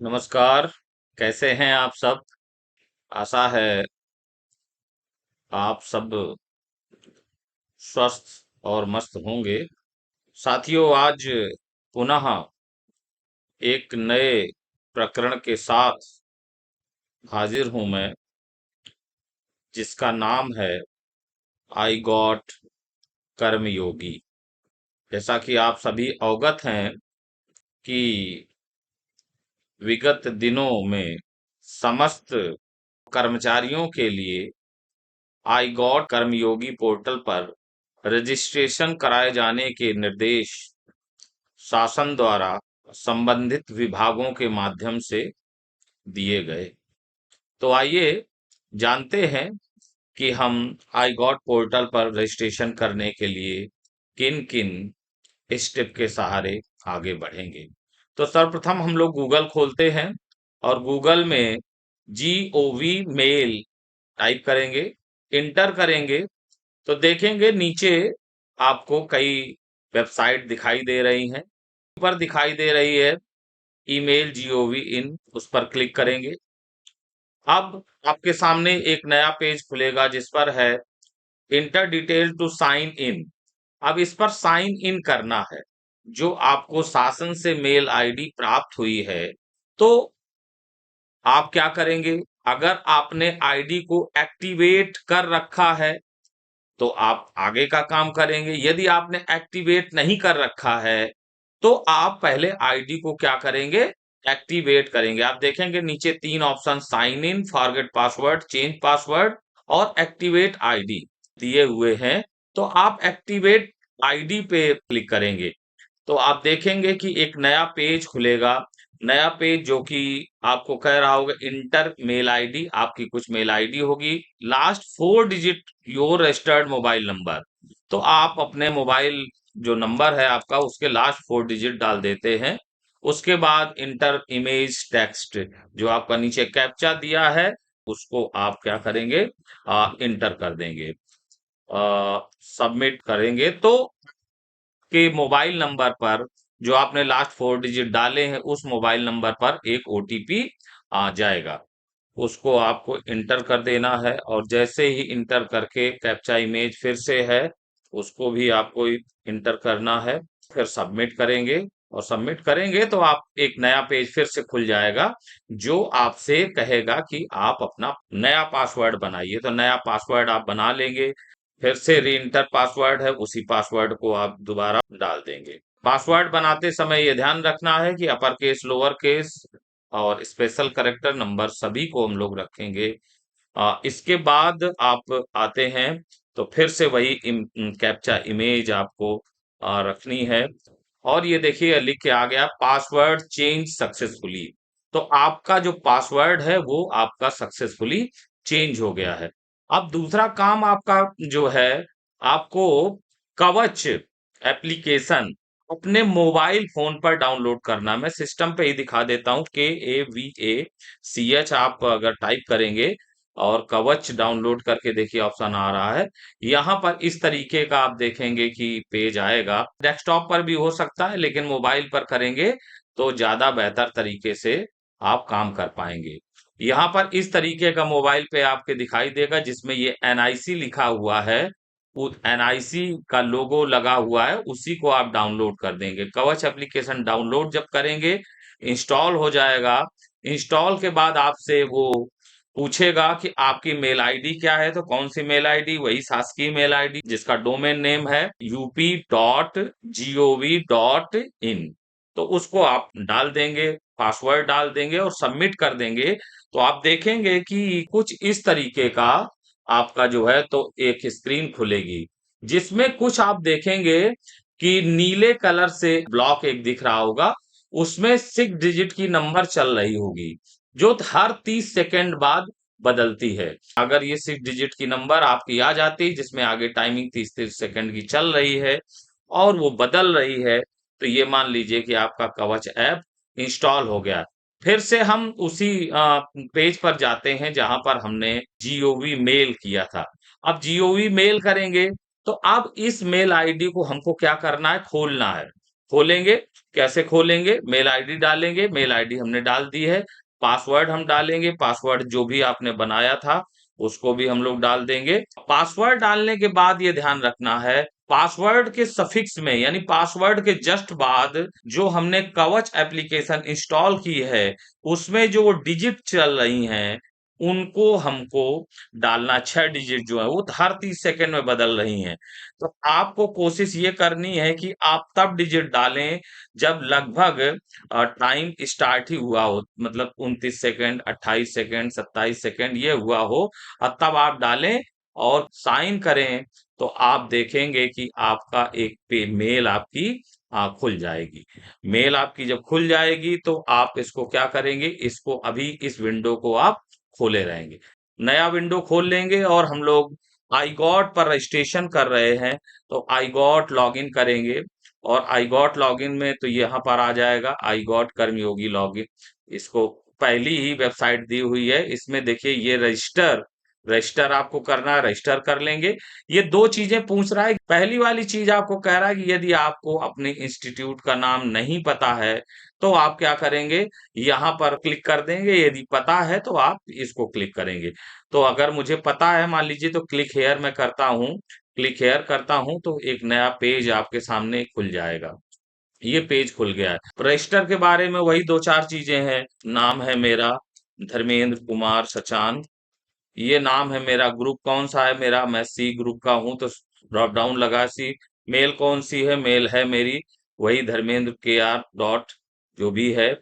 नमस्कार। कैसे हैं आप सब? आशा है आप सब स्वस्थ और मस्त होंगे। साथियों, आज पुनः एक नए प्रकरण के साथ हाजिर हूं मैं, जिसका नाम है आई गॉट कर्मयोगी। जैसा कि आप सभी अवगत हैं कि विगत दिनों में समस्त कर्मचारियों के लिए आई गॉट कर्मयोगी पोर्टल पर रजिस्ट्रेशन कराए जाने के निर्देश शासन द्वारा संबंधित विभागों के माध्यम से दिए गए। तो आइए जानते हैं कि हम आई गॉट पोर्टल पर रजिस्ट्रेशन करने के लिए किन किन स्टेप के सहारे आगे बढ़ेंगे। तो सर्वप्रथम हम लोग गूगल खोलते हैं और गूगल में GOV मेल टाइप करेंगे, इंटर करेंगे तो देखेंगे नीचे आपको कई वेबसाइट दिखाई दे रही हैं। ऊपर दिखाई दे रही है ईमेल GOV इन, उस पर क्लिक करेंगे। अब आपके सामने एक नया पेज खुलेगा जिस पर है enter detail to sign in. अब इस पर साइन इन करना है। जो आपको शासन से मेल आईडी प्राप्त हुई है, तो आप क्या करेंगे? अगर आपने आईडी को एक्टिवेट कर रखा है तो आप आगे का काम करेंगे। यदि आपने एक्टिवेट नहीं कर रखा है तो आप पहले आईडी को क्या करेंगे? एक्टिवेट करेंगे। आप देखेंगे नीचे तीन option sign in, forget password, change password और एक्टिवेट आईडी दिए हुए हैं। तो आप एक्टिवेट आईडी पे क्लिक करेंगे तो आप देखेंगे कि एक नया पेज खुलेगा। नया पेज जो कि आपको कह रहा होगा इंटर मेल आईडी, आपकी कुछ मेल आईडी होगी, last 4 digit your registered mobile number. तो आप अपने मोबाइल जो नंबर है आपका, उसके लास्ट 4 डिजिट डाल देते हैं। उसके बाद इंटर इमेज टेक्स्ट, जो आपका नीचे कैप्चा दिया है उसको आप क्या करेंगे? इंटर कर देंगे। सबमिट करेंगे तो के मोबाइल नंबर पर, जो आपने लास्ट 4 डिजिट डाले हैं, उस मोबाइल नंबर पर एक ओटीपी आ जाएगा। उसको आपको इंटर कर देना है और जैसे ही इंटर करके कैप्चा इमेज फिर से है, उसको भी आपको इंटर करना है। फिर सबमिट करेंगे और सबमिट करेंगे तो आप एक नया पेज फिर से खुल जाएगा जो आपसे कहेगा कि आप अपना नया पासवर्ड बनाइए। तो नया पासवर्ड आप बना लेंगे। फिर से री इंटर पासवर्ड है, उसी पासवर्ड को आप दोबारा डाल देंगे। पासवर्ड बनाते समय ये ध्यान रखना है कि अपर केस, लोअर केस और स्पेशल करेक्टर नंबर सभी को हम लोग रखेंगे। इसके बाद आप आते हैं तो फिर से वही कैप्चा इमेज आपको रखनी है और ये देखिए लिख के आ गया पासवर्ड चेंज सक्सेसफुली। तो आपका जो पासवर्ड है वो आपका सक्सेसफुली चेंज हो गया है। अब दूसरा काम आपका जो है, आपको कवच एप्लीकेशन अपने मोबाइल फोन पर डाउनलोड करना। मैं सिस्टम पे ही दिखा देता हूँ, KAVACH आप अगर टाइप करेंगे और कवच डाउनलोड करके देखिए ऑप्शन आ रहा है। यहाँ पर इस तरीके का आप देखेंगे कि पेज आएगा। डेस्कटॉप पर भी हो सकता है लेकिन मोबाइल पर करेंगे तो ज्यादा बेहतर तरीके से आप काम कर पाएंगे। यहाँ पर इस तरीके का मोबाइल पे आपके दिखाई देगा जिसमें ये NIC लिखा हुआ है। उस NIC का लोगो लगा हुआ है, उसी को आप डाउनलोड कर देंगे। कवच एप्लीकेशन डाउनलोड जब करेंगे, इंस्टॉल हो जाएगा। इंस्टॉल के बाद आपसे वो पूछेगा कि आपकी मेल आईडी क्या है। तो कौन सी मेल आईडी? वही शासकीय मेल आईडी जिसका डोमेन नेम है up.gov.in। तो उसको आप डाल देंगे, पासवर्ड डाल देंगे और सबमिट कर देंगे। तो आप देखेंगे कि कुछ इस तरीके का आपका जो है तो एक स्क्रीन खुलेगी जिसमें कुछ आप देखेंगे कि नीले कलर से ब्लॉक एक दिख रहा होगा, उसमें 6 डिजिट की नंबर चल रही होगी जो हर 30 सेकंड बाद बदलती है। अगर ये 6 डिजिट की नंबर आपकी आ जाती है जिसमें आगे टाइमिंग 30 30 सेकंड की चल रही है और वो बदल रही है, तो ये मान लीजिए कि आपका कवच ऐप इंस्टॉल हो गया। फिर से हम उसी पेज पर जाते हैं जहां पर हमने GOV मेल किया था। अब GOV मेल करेंगे तो अब इस मेल आईडी को हमको क्या करना है? खोलना है। खोलेंगे। कैसे खोलेंगे? मेल आईडी डालेंगे, मेल आईडी हमने डाल दी है। पासवर्ड हम डालेंगे, पासवर्ड जो भी आपने बनाया था उसको भी हम लोग डाल देंगे। पासवर्ड डालने के बाद ये ध्यान रखना है, पासवर्ड के सफिक्स में यानी पासवर्ड के जस्ट बाद जो हमने कवच एप्लीकेशन इंस्टॉल की है उसमें जो वो डिजिट चल रही हैं उनको हमको डालना, 6 डिजिट जो है वो हर 30 सेकंड में बदल रही हैं। तो आपको कोशिश ये करनी है कि आप तब डिजिट डालें जब लगभग टाइम स्टार्ट ही हुआ हो, मतलब 29 सेकंड, 28 सेकंड, 27 सेकंड ये हुआ हो और तब आप डालें और साइन करें। तो आप देखेंगे कि आपका एक मेल आपकी खुल जाएगी। मेल आपकी जब खुल जाएगी तो आप इसको क्या करेंगे, इसको अभी इस विंडो को आप खोले रहेंगे। नया विंडो खोल लेंगे और हम लोग आई गॉट पर रजिस्ट्रेशन कर रहे हैं तो आई गॉट लॉगिन करेंगे। और आई गॉट लॉगिन में तो यहाँ पर आ जाएगा आई गॉट कर्मयोगी लॉगिन। इसको पहली ही वेबसाइट दी हुई है, इसमें देखिए ये रजिस्टर, रजिस्टर आपको करना है, रजिस्टर कर लेंगे। ये दो चीजें पूछ रहा है। पहली वाली चीज आपको कह रहा है कि यदि आपको अपने इंस्टीट्यूट का नाम नहीं पता है तो आप क्या करेंगे, यहाँ पर क्लिक कर देंगे। यदि पता है तो आप इसको क्लिक करेंगे। तो अगर मुझे पता है मान लीजिए तो क्लिक हेयर मैं करता हूँ, क्लिक हेयर करता हूँ तो एक नया पेज आपके सामने खुल जाएगा। ये पेज खुल गया है। रजिस्टर के बारे में वही दो चार चीजें हैं। नाम है मेरा धर्मेंद्र कुमार सचान, ये नाम है मेरा। ग्रुप कौन सा है मेरा, मैं सी ग्रुप का हूं तो ड्रॉप डाउन लगा सी। मेल कौन सी है, मेल है मेरी वही धर्मेंद्र के आर डॉट जो भी है,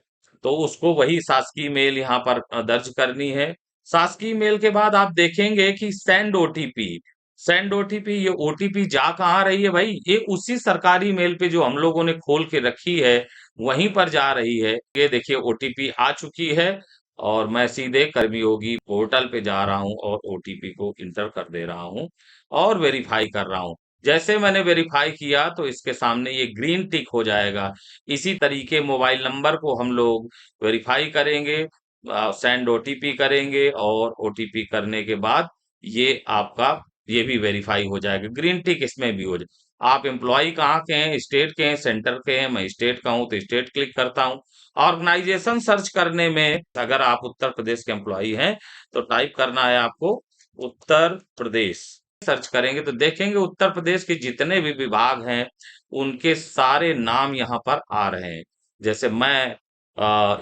तो उसको वही शासकीय मेल यहाँ पर दर्ज करनी है। शासकीय मेल के बाद आप देखेंगे कि सेंड ओटीपी, सेंड ओटीपी, ये ओटीपी जा कहाँ रही है भाई, ये उसी सरकारी मेल पे जो हम लोगों ने खोल के रखी है वहीं पर जा रही है। ये देखिए ओटीपी आ चुकी है और मैं सीधे कर्मयोगी पोर्टल पे जा रहा हूँ और ओटीपी को इंटर कर दे रहा हूँ और वेरीफाई कर रहा हूँ। जैसे मैंने वेरीफाई किया तो इसके सामने ये ग्रीन टिक हो जाएगा। इसी तरीके मोबाइल नंबर को हम लोग वेरीफाई करेंगे, सेंड ओटीपी करेंगे और ओटीपी करने के बाद ये आपका ये भी वेरीफाई हो जाएगा, ग्रीन टिक इसमें भी हो जाए। आप एम्प्लॉय कहाँ के हैं, स्टेट के हैं, सेंटर के हैं, मैं स्टेट का हूँ तो स्टेट क्लिक करता हूँ। ऑर्गेनाइजेशन सर्च करने में अगर आप उत्तर प्रदेश के एम्प्लॉई हैं तो टाइप करना है आपको उत्तर प्रदेश। सर्च करेंगे तो देखेंगे उत्तर प्रदेश के जितने भी विभाग हैं उनके सारे नाम यहाँ पर आ रहे हैं। जैसे मैं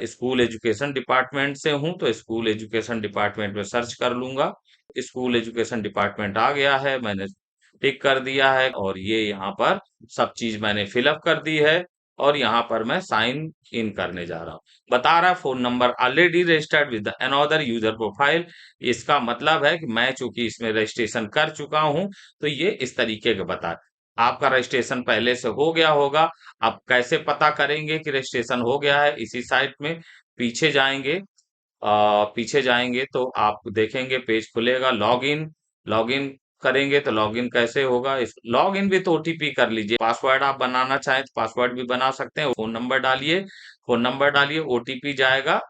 स्कूल एजुकेशन डिपार्टमेंट से हूँ तो स्कूल एजुकेशन डिपार्टमेंट में सर्च कर लूंगा। स्कूल एजुकेशन डिपार्टमेंट आ गया है, मैंने टिक कर दिया है और ये यहाँ पर सब चीज मैंने फिलअप कर दी है और यहाँ पर मैं साइन इन करने जा रहा हूँ। बता रहा है phone number already registered with another user profile. इसका मतलब है कि मैं चूंकि इसमें रजिस्ट्रेशन कर चुका हूँ तो ये इस तरीके का बता, आपका रजिस्ट्रेशन पहले से हो गया होगा। आप कैसे पता करेंगे कि रजिस्ट्रेशन हो गया है, इसी साइट में पीछे जाएंगे, पीछे जाएंगे तो आप देखेंगे पेज खुलेगा लॉगिन। लॉगिन करेंगे तो लॉगिन कैसे होगा, इस लॉगिन भी तो ओटीपी कर लीजिए। पासवर्ड आप बनाना चाहें तो पासवर्ड भी बना सकते हैं। फोन नंबर डालिए, फोन नंबर डालिए, ओटीपी जाएगा।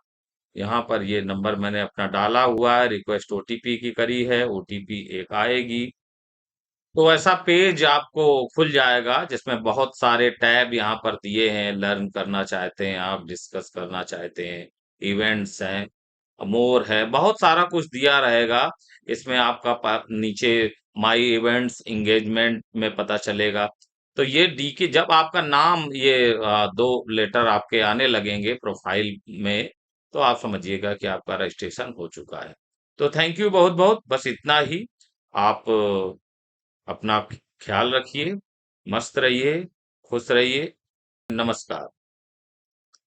यहाँ पर ये नंबर मैंने अपना डाला हुआ है, रिक्वेस्ट ओटीपी की करी है, ओटीपी एक आएगी। तो ऐसा पेज आपको खुल जाएगा जिसमें बहुत सारे टैब यहाँ पर दिए हैं। लर्न करना चाहते हैं आप, डिस्कस करना चाहते हैं, इवेंट्स हैं, मोर है, बहुत सारा कुछ दिया रहेगा। इसमें आपका नीचे माई इवेंट्स एंगेजमेंट में पता चलेगा। तो ये डी की जब आपका नाम ये दो लेटर आपके आने लगेंगे प्रोफाइल में तो आप समझिएगा कि आपका रजिस्ट्रेशन हो चुका है। तो थैंक यू बहुत बहुत, बस इतना ही। आप अपना ख्याल रखिए, मस्त रहिए, खुश रहिए। नमस्कार।